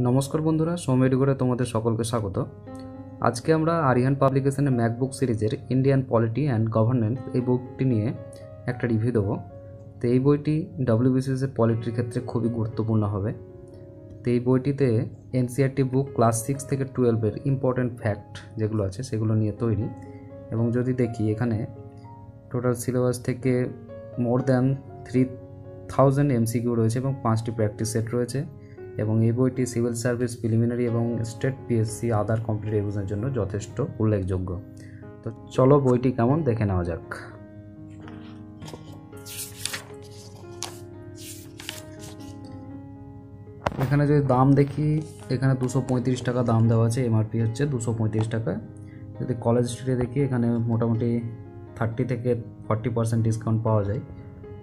নমস্কার বন্ধুরা, সোমেডিগোরে তোমাদের সকলকে স্বাগত। আজকে আমরা আরিহান পাবলিকেশনের ম্যাকবুক সিরিজের ইন্ডিয়ান পলিটি অ্যান্ড গভর্নেন্স এই বুকটি নিয়ে একটা রিভিউ দেবো। তো এই বইটি ডব্লিউবিসিএসের পলিটির ক্ষেত্রে খুবই গুরুত্বপূর্ণ হবে। তো এই বইটিতে এনসিইআরটি বুক ক্লাস 6 থেকে 12-এর ইম্পর্ট্যান্ট ফ্যাক্ট যেগুলো আছে সেগুলো নিয়ে তৈরি। এবং যদি দেখি এখানে টোটাল সিলেবাস থেকে মোর দ্যান 3000 এমসিকিউ রয়েছে এবং 5টি প্র্যাকটিস সেট রয়েছে। এবং এই বইটি সিভিল সার্ভিস, প্রিলিমিনারি এবং স্টেট পিএসসি আদার কম্পিটিটিভ এক্সামের জন্য যথেষ্ট উল্লেখযোগ্য। তো চলো বইটি কেমন দেখে নেওয়া যাক। এখানে যদি দাম দেখি, এখানে 235 টাকা দাম দেওয়া আছে, এমআরপি হচ্ছে 235 টাকা। যদি কলেজ স্ট্রিটে দেখি, এখানে মোটামুটি 30 থেকে 40% ডিসকাউন্ট পাওয়া যায়।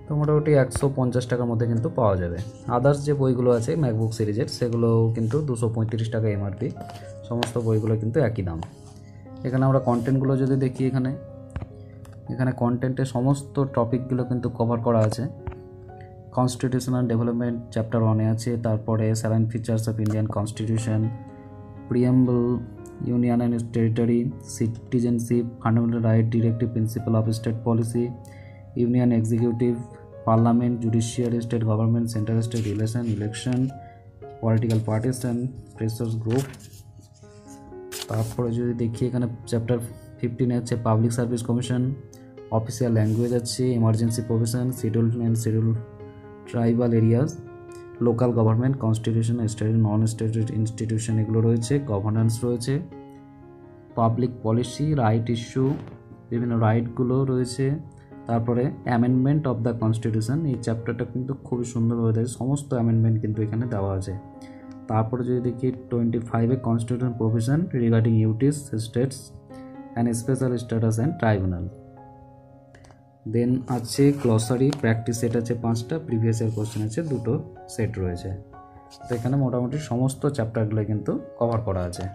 তো মোটামুটি 150 টাকার মধ্যে কিন্তু পাওয়া যাবে। আদার্স যে বইগুলো আছে ম্যাকবুক সিরিজের, সেগুলো কিন্তু 235 টাকা এমআরপি। সমস্ত বইগুলো কিন্তু একই দাম। এখানে আমরা কন্টেন্টগুলো যদি দেখি, এখানে কন্টেন্টের সমস্ত টপিকগুলো কিন্তু কভার করা আছে। কনস্টিটিউশনাল ডেভেলপমেন্ট চ্যাপ্টার 1-এ আছে, তারপরে salient features of Indian constitution, preamble, union and territory, citizenship, fundamental right, directive principle of state policy, union executive, parliament, judiciary, state government, central state relation, election, political parties and pressures group. তারপরে যদি দেখি, এখানে chapter 15-এ আছে public service commission, official language আছে, emergency provision, schedule and schedule tribal areas, local government, constitution, state non stated institution এগুলো রয়েছে, governance রয়েছে, পাবলিক পলিসি, রাইট ইস্যু, বিভিন্ন রাইটগুলো রয়েছে। তারপরে অ্যামেন্ডমেন্ট অফ দ্য কনস্টিটিউশন, এই চ্যাপ্টারটা কিন্তু খুবই সুন্দরভাবে দেয়, সমস্ত অ্যামেন্ডমেন্ট কিন্তু এখানে দেওয়া আছে। তারপরে যদি দেখি 25-এ constitution provision regarding UTs, states and special status and tribunal. Then আছে গ্লসারি, প্র্যাকটিস সেট আছে 5টা, প্রিভিয়াস ইয়ার কোশ্চেন আছে 2টো সেট রয়েছে। তো এখানে মোটামুটি সমস্ত চ্যাপ্টারগুলো কিন্তু কভার করা আছে।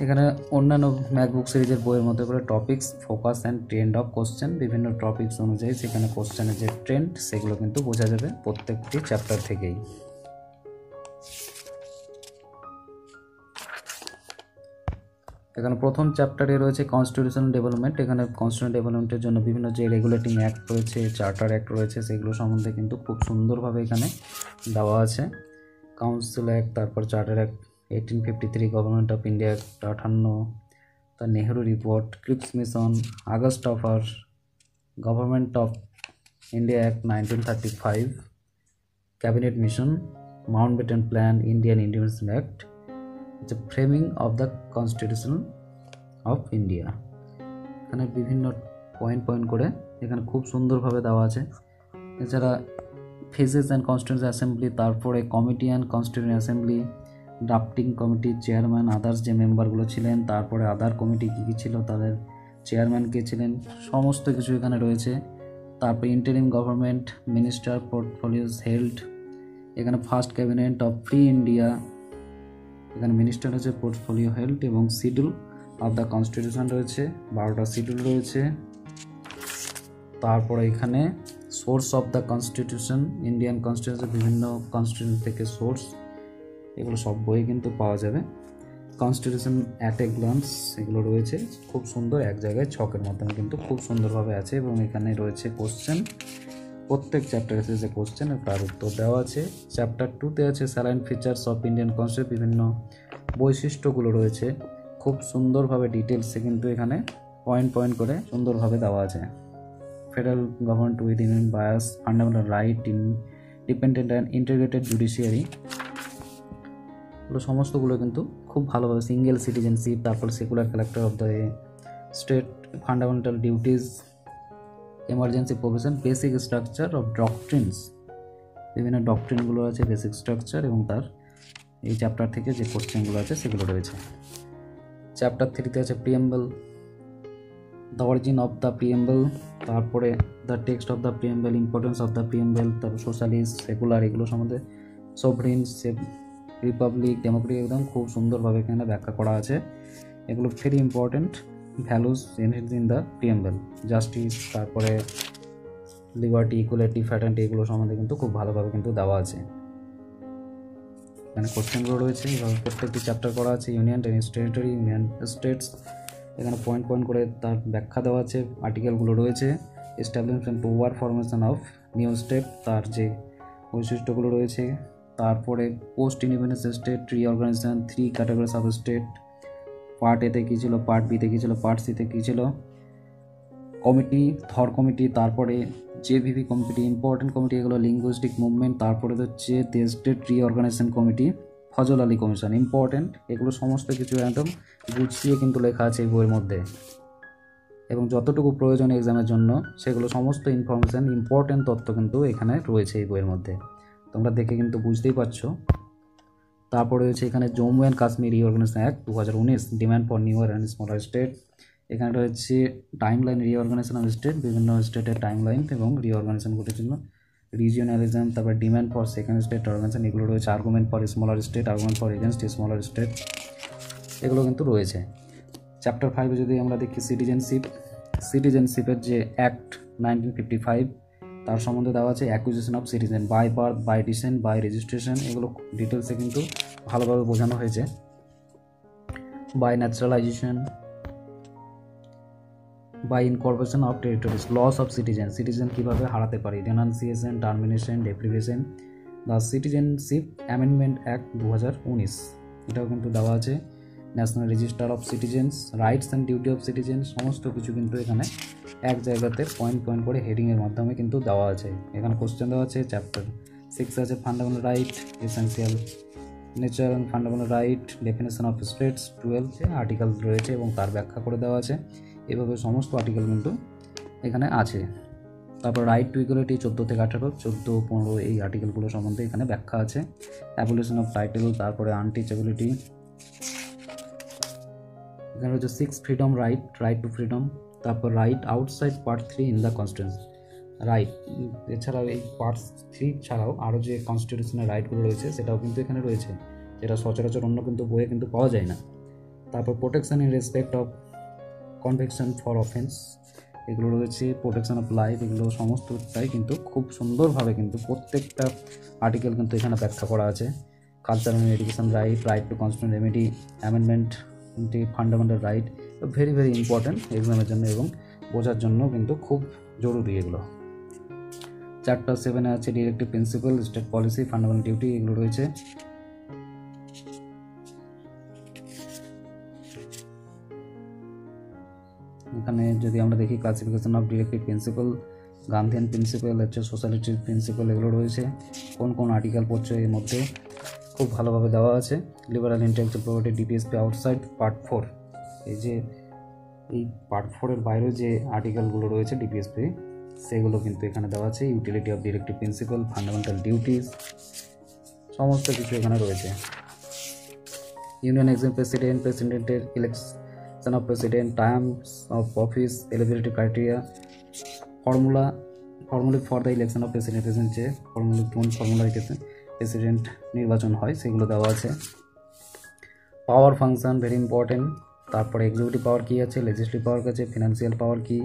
এখানে অন্যান্য ম্যাকবুক সিরিজের বইয়ের মধ্যে করে topics, focus and trend of question, বিভিন্ন টপিকস অনুযায়ী সেখানে কোশ্চেনের যে ট্রেন্ড সেগুলো কিন্তু বোঝা যাবে প্রত্যেকটি চ্যাপ্টার থেকেই। এখানে প্রথম চ্যাপ্টারে রয়েছে কনস্টিটিউশনাল ডেভেলপমেন্ট। এখানে কনস্টিটিউশনাল ডেভেলপমেন্টের জন্য বিভিন্ন যে রেগুলেটিং অ্যাক্ট রয়েছে, চার্টার অ্যাক্ট রয়েছে, সেগুলো সম্বন্ধে কিন্তু খুব সুন্দরভাবে এখানে দেওয়া আছে। কাউন্সিল অ্যাক্ট, তারপর charter act 1853, government of India act 58, তার Nehru report, Cripps mission, August offer, government of India act 1935, cabinet mission, Mountbatten plan, Indian independence act, the framing of the constitution of India. এখানে বিভিন্ন point করে এখানে খুব সুন্দরভাবে দেওয়া আছে। এছাড়া ফেজেস অ্যান্ড কনস্টিটিউয়েন্ট অ্যাসেম্বলি, তারপরে committee and constituent assembly, drafting কমিটির চেয়ারম্যান, আদার্স যে মেম্বারগুলো ছিলেন, তারপরে আদার কমিটি কী কী ছিল, তাদের চেয়ারম্যান কে ছিলেন, সমস্ত কিছু এখানে রয়েছে। তারপরে interim government, minister portfolios held, এখানে first cabinet of free India, এখানে মিনিস্টার হচ্ছে পোর্টফোলিও হেল্ড, এবং শিডিউল অফ দ্য কনস্টিটিউশন রয়েছে, 12টা শিডিউল রয়েছে। তারপরে এখানে source of the constitution, Indian constitution, বিভিন্ন কনস্টিটিউশন থেকে সোর্স, এগুলো সব বই কিন্তু পাওয়া যাবে। কনস্টিটিউশন অ্যাট এ গ্লান্স এগুলো রয়েছে, খুব সুন্দর, এক জায়গায় ছকের মাধ্যমে কিন্তু খুব সুন্দরভাবে আছে। এবং এখানে রয়েছে কোশ্চেন, প্রত্যেক চ্যাপ্টারে যে কোশ্চেন তার উত্তর দেওয়া আছে। চ্যাপ্টার 2-তে আছে saline features of Indian constitution, বিভিন্ন বৈশিষ্ট্যগুলো রয়েছে, খুব সুন্দরভাবে ডিটেলসে কিন্তু এখানে পয়েন্ট করে সুন্দরভাবে দেওয়া আছে। Federal government with in bias, fundamental right, independent and integrated judiciary, এগুলো সমস্তগুলো কিন্তু খুব ভালোভাবে, সিঙ্গেল সিটিজেনশিপ, তারপর secular character of the state, fundamental duties, emergency provision, basic structure of doctrines, বিভিন্ন ডক্ট্রিনগুলো আছে, বেসিক স্ট্রাকচার, এবং তার এই চ্যাপ্টার থেকে যে কোশ্চেনগুলো আছে সেগুলো রয়েছে। চ্যাপ্টার 3-তে আছে preamble, the origin of the preamble, তারপরে the text of the preamble, importance of the preamble, তারপর সোশ্যালিস্ট, সেকুলার, এগুলো সম্বন্ধে, সভরিন, রিপাবলিক, ডেমোক্রেটিক, একদম খুব সুন্দরভাবে এখানে ব্যাখ্যা করা আছে। এগুলো very important values in the preamble, justice, তারপরে লিবার্টি, ইকুয়ালিটি, ফ্র্যাটার্নিটি, এগুলো সম্বন্ধে কিন্তু খুব ভালোভাবে কিন্তু দেওয়া আছে। এখানে কোশ্চেনগুলো রয়েছে, এভাবে প্রত্যেকটি চ্যাপ্টার করা আছে। ইউনিয়ন টেরিটরি, ইউনিয়ন স্টেটস, এখানে পয়েন্ট পয়েন্ট করে তার ব্যাখ্যা দেওয়া আছে, আর্টিকেলগুলো রয়েছে। Establishment over formation of new state, তার যে বৈশিষ্ট্যগুলো রয়েছে। তারপরে post independence state, reorganisation, 3 categories of state, part এতে কী ছিল, পার্ট বিতে কী ছিল, পার্ট সিতে কী ছিল, কমিটি, থর কমিটি, তারপরে জেভিভি কমিটি, ইম্পর্টেন্ট কমিটি, এগুলো লিঙ্গুইস্টিক মুভমেন্ট, তারপরে হচ্ছে the state reorganisation committee, Fazal Ali commission, important. এগুলো সমস্ত কিছু একদম গুছিয়ে কিন্তু লেখা আছে এই বইয়ের মধ্যে, এবং যতটুকু প্রয়োজন এক্সামের জন্য সেগুলো সমস্ত ইনফরমেশান, ইম্পর্টেন্ট তথ্য কিন্তু এখানে রয়েছে এই বইয়ের মধ্যে, তোমরা দেখে কিন্তু বুঝতেই পারছো। তারপরে রয়েছে এখানে Jammu and Kashmir reorganisation act 2019, demand for newer and smaller state. এখানে রয়েছে টাইমলাইন রিঅর্গানাইজেশন অফ স্টেট, বিভিন্ন স্টেটের টাইমলাইন এবং রিঅর্গানাইজেশনগুলির জন্য, রিজিওনালিজম, তারপর demand for second state organisation, এগুলো রয়েছে। Argument for smaller state, argument for against smaller state, এগুলো কিন্তু রয়েছে। চ্যাপ্টার 5 যদি আমরা দেখি সিটিজেনশিপের যে অ্যাক্ট 1955, তার সম্বন্ধে দেওয়া আছে। Acquisition of citizen by birth, by descent, by registration, এগুলো ডিটেলসে কিন্তু ভালোভাবে বোঝানো হয়েছে। By naturalization, by incorporation of territories, loss of citizen কীভাবে হারাতে পারি, denunciation, termination, deprivation, the citizenship amendment act 2019, এটাও কিন্তু দেওয়া আছে। National register of citizens, rights and duty of citizen, সমস্ত কিছু কিন্তু এখানে এক জায়গাতে পয়েন্ট পয়েন্ট করে হেডিংয়ের মাধ্যমে কিন্তু দেওয়া আছে। এখানে কোশ্চেন দেওয়া আছে। চ্যাপ্টার 6 আছে fundamental right, essential nature and fundamental right, definition of states, 12 article রয়েছে এবং তার ব্যাখ্যা করে দেওয়া আছে। এভাবে সমস্ত আর্টিকেল কিন্তু এখানে আছে। তারপর রাইট টু ইকুয়ালিটি 14 থেকে 18, 14, 15 এই আর্টিকেলগুলো সম্বন্ধে এখানে ব্যাখ্যা আছে। অ্যাবলিশন অফ টাইটেল, তারপরে আনটিচেবিলিটি, এখানে হচ্ছে 6 ফ্রিডম রাইট টু ফ্রিডম, তারপর right outside part 3 in the constitution right. এছাড়াও এই পার্ট 3 ছাড়াও আরও যে কনস্টিটিউশনের রাইটগুলো রয়েছে সেটাও কিন্তু এখানে রয়েছে, যেটা সচরাচর অন্য কিন্তু বইয়ে কিন্তু পাওয়া যায় না। তারপর protection in respect of conviction for offence, এগুলো রয়েছে। প্রোটেকশন অফ লাইফ, এগুলো সমস্তটাই কিন্তু খুব সুন্দরভাবে কিন্তু প্রত্যেকটা আর্টিকেল কিন্তু এখানে ব্যাখ্যা করা আছে। Culture and education right two constitution remedy, amendment, fundamental right, very very important এক্সামের জন্য এবং বোঝার জন্য কিন্তু খুব জরুরি এগুলো। চ্যাপ্টার 7 আছে directive principle, state policy, fundamental duty, এগুলো রয়েছে। এখানে যদি আমরা দেখি classification of directive principle, Gandhian principle হচ্ছে, সোশ্যালিস্টিক প্রিন্সিপাল, এগুলো রয়েছে। কোন কোন আর্টিকেল পড়ছে এর মধ্যে খুব ভালোভাবে দেওয়া আছে। Liberal intellectual property, DPSP outside, part 4, এই পার্ট 4-এর বাইরে যে আর্টিকেলগুলো রয়েছে ডিপিএসপি, সেগুলো কিন্তু এখানে দেওয়া আছে। Utility of directive principal, fundamental duties, সমস্ত কিছু এখানে রয়েছে। ইউনিয়ন এক্সাম প্রেসিডেন্টের election of president, terms of office, eligibility criteria, formula for the election of president, যে কোন ফর্মুলা রেখেছে প্রেসিডেন্ট নির্বাচন হয় সেগুলো দেওয়া আছে। পাওয়ার ফাংশন ভেরি ইম্পর্টেন্ট। তারপরে এক্সিকিউটিভ পাওয়ার কী আছে, লেজিসলেটিভ পাওয়ার আছে, ফিনান্সিয়াল পাওয়ার কী,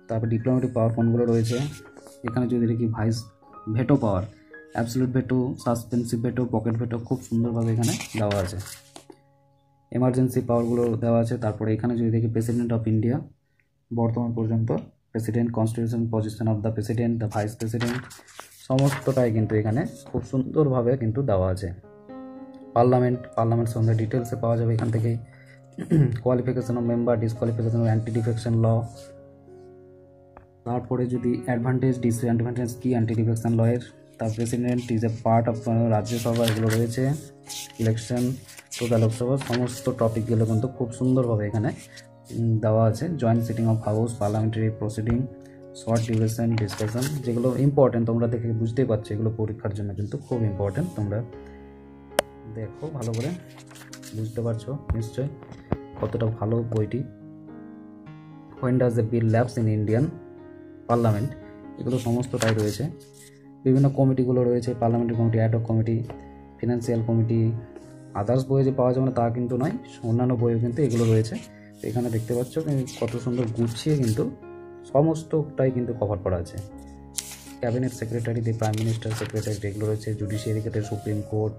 তারপর ডিপ্লোম্যাটিক পাওয়ার কোনগুলো রয়েছে। এখানে যদি দেখি vice veto power, absolute veto, suspensive veto, pocket veto, খুব সুন্দরভাবে এখানে দেওয়া আছে। এমার্জেন্সি পাওয়ারগুলো দেওয়া আছে। তারপরে এখানে যদি দেখি প্রেসিডেন্ট অফ ইন্ডিয়া, বর্তমান পর্যন্ত president, constitution, position of the president, the vice president, সমস্তটাই কিন্তু এখানে খুব সুন্দরভাবে কিন্তু দেওয়া আছে। পার্লামেন্ট সম্বন্ধে ডিটেলসে পাওয়া যাবে এখান থেকে। Qualification of member, disqualification of anti defection law, তারপরে যদি অ্যাডভান্টেজ, ডিসঅ্যাডভান্টেজ কি অ্যান্টি ডিফেকশন লয়ের, তার president is a part of Rajya Sabha, এগুলো রয়েছে। ইলেকশন টু দ্য লোকসভা, সমস্ত টপিকগুলো কিন্তু খুব সুন্দরভাবে এখানে দেওয়া আছে। Joint sitting of house, parliamentary proceeding, short duration discussion, যেগুলো ইম্পর্টেন্ট, তোমরা দেখে বুঝতেই পারছো এগুলো পরীক্ষার জন্য কিন্তু খুব ইম্পর্টেন্ট। তোমরা দেখো ভালো করে, বুঝতে পারছো নিশ্চয়ই কতটা ভালো বইটি। When does a bill lapse in Indian parliament, এগুলো সমস্তটাই রয়েছে। বিভিন্ন কমিটিগুলো রয়েছে, parliamentary committee, ad hoc committee, financial committee. Others বইয়ে যে পাওয়া যাবে না তা কিন্তু নয়, অন্যান্য বইও কিন্তু এগুলো রয়েছে। তো এখানে দেখতে পাচ্ছ কত সুন্দর গুছিয়ে কিন্তু সমস্তটাই কিন্তু কভার করা আছে। ক্যাবিনেট সেক্রেটারি, দি প্রাইম মিনিস্টার সেক্রেটারি, এগুলো রয়েছে। জুডিশিয়ারি ক্ষেত্রে সুপ্রিম কোর্ট,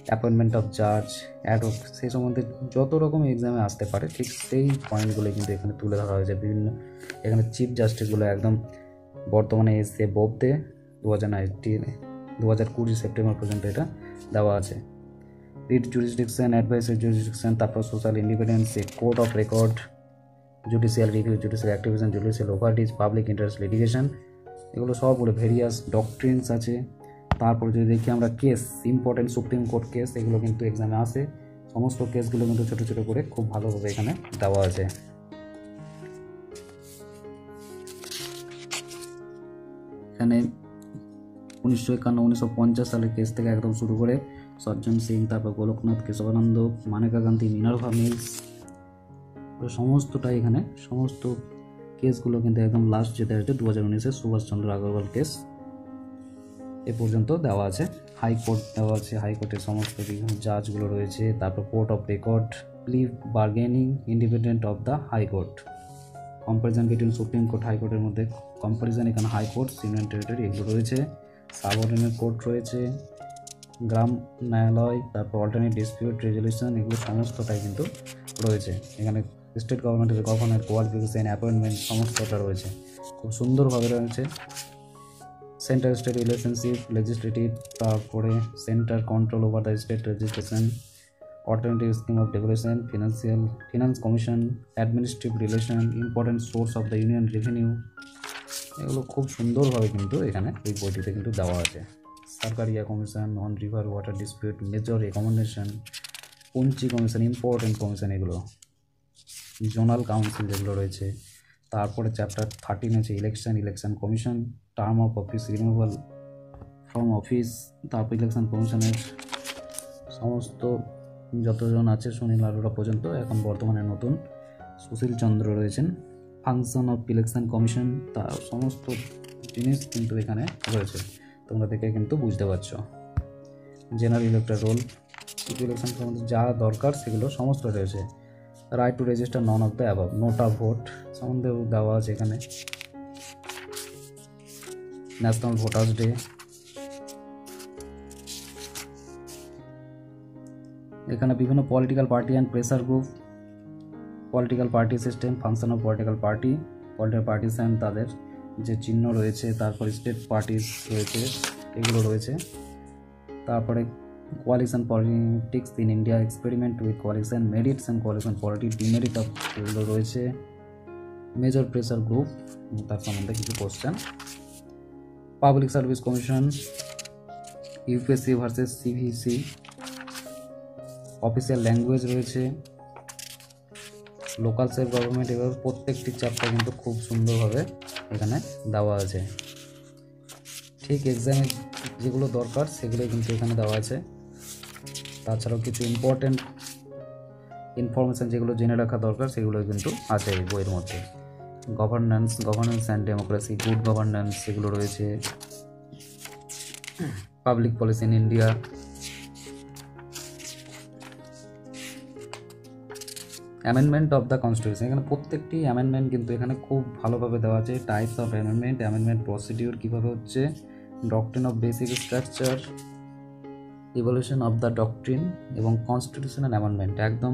অ্যাপয়েন্টমেন্ট অফ জাজ, অ্যাডহক, সেই সম্বন্ধে যত রকম এক্সামে আসতে পারে ঠিক সেই পয়েন্টগুলো কিন্তু এখানে তুলে ধরা হয়েছে। বিভিন্ন এখানে চিফ জাস্টিসগুলো একদম বর্তমানে এসে বোবদে 2020 সেপ্টেম্বর পর্যন্ত এটা দেওয়া আছে। রিট জুরিসডিকশন, অ্যাডভাইসারি জুরিসডিকশন, তারপর social independence, court of record, judicial review, judicial activation, judicial overreach, public interest litigation, এগুলো সবগুলো ভেরিয়াস ডক্ট্রিনস আছে। তারপর যদি দেখি আমরা case, important supreme court case, এগুলো কিন্তু এক্সামে আসে। সমস্ত কেসগুলো কিন্তু ছোটো ছোটো করে খুব ভালোভাবে এখানে দেওয়া আছে। এখানে 1951-1950 সালের কেস থেকে একদম শুরু করে সজ্জন সিং, তারপর গোলকনাথ, কেশবানন্দ, মানেকা গান্ধী, মিনার্ভা মিলস, সমস্তটাই এখানে সমস্ত কেসগুলো কিন্তু একদম লাস্ট যেতে হচ্ছে 2019-এর সুভাষচন্দ্র আগরওয়াল কেস এ পর্যন্ত দেওয়া আছে। হাইকোর্ট দেওয়া আছে, হাইকোর্টের সমস্ত জাজগুলো রয়েছে। তারপর court of record, plea bargaining, independent of the high court, comparison between supreme court হাইকোর্টের মধ্যে কম্পারিজন, এখানে হাইকোর্ট, ইউনিয়ন টেরিটরি এগুলো রয়েছে। সাবঅর্ডিনেট কোর্ট রয়েছে, গ্রাম ন্যায়ালয়, তারপর অল্টারনেট ডিসপিউট রেজলিউশন, এগুলো সমস্তটাই কিন্তু রয়েছে। এখানে স্টেট গভর্নমেন্টের গভর্নর, কোয়ালিফিকেশন, অ্যাপয়েন্টমেন্ট সমস্তটা রয়েছে, খুব সুন্দরভাবে রয়েছে। সেন্টার স্টেট রিলেশনশিপ, লেজিসলেটিভ, তারপরে centre control over the state registration, alternative scheme of regulation, finance commission, administrative relation, important source of the union revenue, এগুলো খুব সুন্দরভাবে কিন্তু এখানে এই বইটিতে কিন্তু দেওয়া আছে। Sarkaria commission, on river water dispute, major recommendation, Punchhi commission, important commission, এগুলো জোনাল কাউন্সিল যেগুলো রয়েছে। তারপরে চ্যাপ্টার 13 আছে election commission, term of office, removal from office, তারপর ইলেকশন কমিশনের সমস্ত যতজন আছে সুনীল আরোরা পর্যন্ত, এখন বর্তমানে নতুন সুশীল চন্দ্র রয়েছেন। ফাংশন অফ ইলেকশন কমিশন, তার সমস্ত জিনিস কিন্তু এখানে রয়েছে, তোমরা দেখে কিন্তু বুঝতে পারছো। জেনারেল ইলেক্টর রোল, ইলেকশন সম্বন্ধে যা দরকার সেগুলো সমস্ত রয়েছে। Right to register none of the above, NOTA vote সম্বন্ধেও দেওয়া আছে এখানে। ন্যাশনাল ভোটার্স ডে, এখানে বিভিন্ন political party and pressure group, political party system, function of political partisan, তাদের যে চিহ্ন রয়েছে, তারপর স্টেট পার্টিস রয়েছে, এগুলো রয়েছে। তারপরে coalition politics in India, experiment with coalition, merits and coalition politics, demerit of, এগুলো রয়েছে। মেজর প্রেসার গ্রুপ, তার সম্বন্ধে কিছু question. Public service commission, UPSC versus CVC, official language রয়েছে। লোকাল সেলফ গভর্নমেন্ট, এবার প্রত্যেকটি চ্যাপ্টার কিন্তু খুব সুন্দরভাবে এখানে দেওয়া আছে। ঠিক এক্সামে যেগুলো দরকার সেগুলোই কিন্তু এখানে দেওয়া আছে। তাছাড়াও কিছু ইম্পর্টেন্ট ইনফরমেশান যেগুলো জেনে রাখা দরকার সেগুলো কিন্তু আছে এই বইয়ের মধ্যে। Governance and democracy, good governance, সেগুলো রয়েছে। Public policy in India, amendment of the constitution, এখানে প্রত্যেকটি অ্যামেন্ডমেন্ট কিন্তু এখানে খুব ভালোভাবে দেওয়া আছে। টাইপস অফ অ্যামেন্ডমেন্ট প্রসিডিউর কীভাবে হচ্ছে, doctrine of basic structure, evolution of the doctrine, এবং কনস্টিটিউশনাল অ্যামেন্ডমেন্ট একদম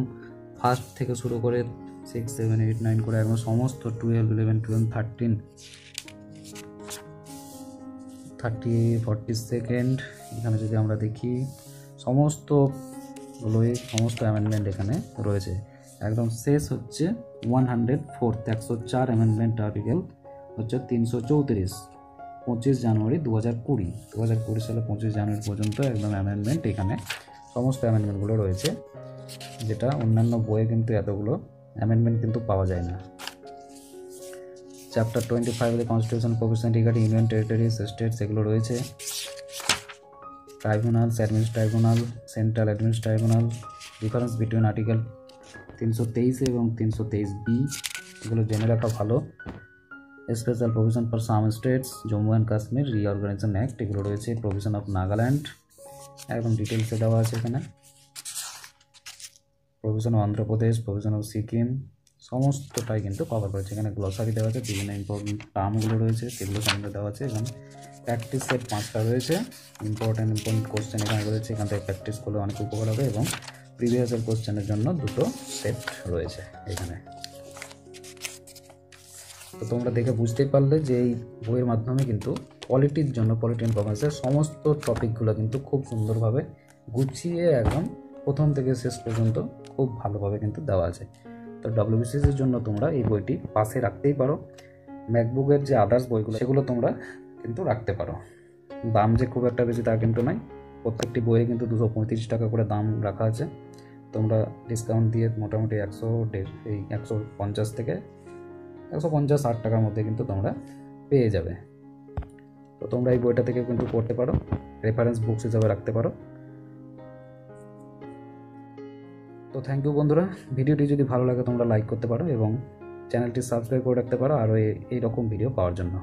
ফার্স্ট থেকে শুরু করে 6, 7, 8, 9 করে একদম সমস্ত 12, 11, 12, 13, 30, 42, এখানে যদি আমরা দেখি সমস্তগুলোই সমস্ত অ্যামেন্ডমেন্ট এখানে রয়েছে। একদম শেষ হচ্ছে 104 অ্যামেন্ডমেন্ট আর্টিকেল হচ্ছে 334, 25 জানুয়ারি 2020 সালে 25 জানুয়ারি পর্যন্ত একদম অ্যামেন্ডমেন্ট এখানে সমস্ত অ্যামেন্ডমেন্টগুলো রয়েছে, যেটা অন্যান্য বইয়ে কিন্তু এতগুলো অ্যামেন্ডমেন্ট কিন্তু পাওয়া যায় না। Chapter 25 constitution provision regarding union territories, states, এগুলো রয়েছে। Tribunals, tribunal, central tribunal, difference between article 323 এবং 323B, এগুলো জেনে রাখা ভালো। Special provision for some states, Jammu and Kashmir reorganisation act, এগুলো রয়েছে। প্রভিশন অফ নাগাল্যান্ড, একদম ডিটেলসে দেওয়া আছে এখানে। Provision of Andhra Pradesh, provision of Sikkim, সমস্তটাই কিন্তু কভার করেছে। এখানে গ্লসারি দেওয়া আছে, বিভিন্ন ইম্পর্টেন্ট টার্মগুলো রয়েছে সেগুলো সম্বন্ধে দেওয়া আছে। এখানে প্র্যাকটিস সেট 5টা রয়েছে। ইম্পর্টেন্ট কোশ্চেন এখানে রয়েছে, এখান থেকে প্র্যাকটিস করলে অনেক উপকার হবে এবং প্রিভিয়াসের কোশ্চেনের জন্য 2টো সেট রয়েছে এখানে। তো তোমরা দেখে বুঝতেই পারলে যে এই বইয়ের মাধ্যমে কিন্তু পলিটির জন্য, পলিটি ইনফরমেশনের সমস্ত টপিকগুলো কিন্তু খুব সুন্দরভাবে গুছিয়ে একদম প্রথম থেকে শেষ পর্যন্ত খুব ভালোভাবে কিন্তু দেওয়া আছে। তো ডব্লিউবিসিএসের জন্য তোমরা এই বইটি পাশে রাখতেই পারো। ম্যাকবুকের যে আদার্স বইগুলো সেগুলো তোমরা কিন্তু রাখতে পারো। দাম যে খুব একটা বেশি তা কিন্তু নয়, প্রত্যেকটি বইয়ে কিন্তু 235 টাকা করে দাম রাখা আছে। তোমরা ডিসকাউন্ট দিয়ে মোটামুটি 150 থেকে 150-60 টাকার মধ্যে কিন্তু তোমরা পেয়ে যাবে। তো তোমরা এই বইটা থেকে কিন্তু পড়তে পারো, রেফারেন্স বুকস হিসাবে রাখতে পারো। তো থ্যাংক ইউ বন্ধুরা, ভিডিওটি যদি ভালো লাগে তোমরা লাইক করতে পারো এবং চ্যানেলটি সাবস্ক্রাইব করে রাখতে পারো আরও এই রকম ভিডিও পাওয়ার জন্য।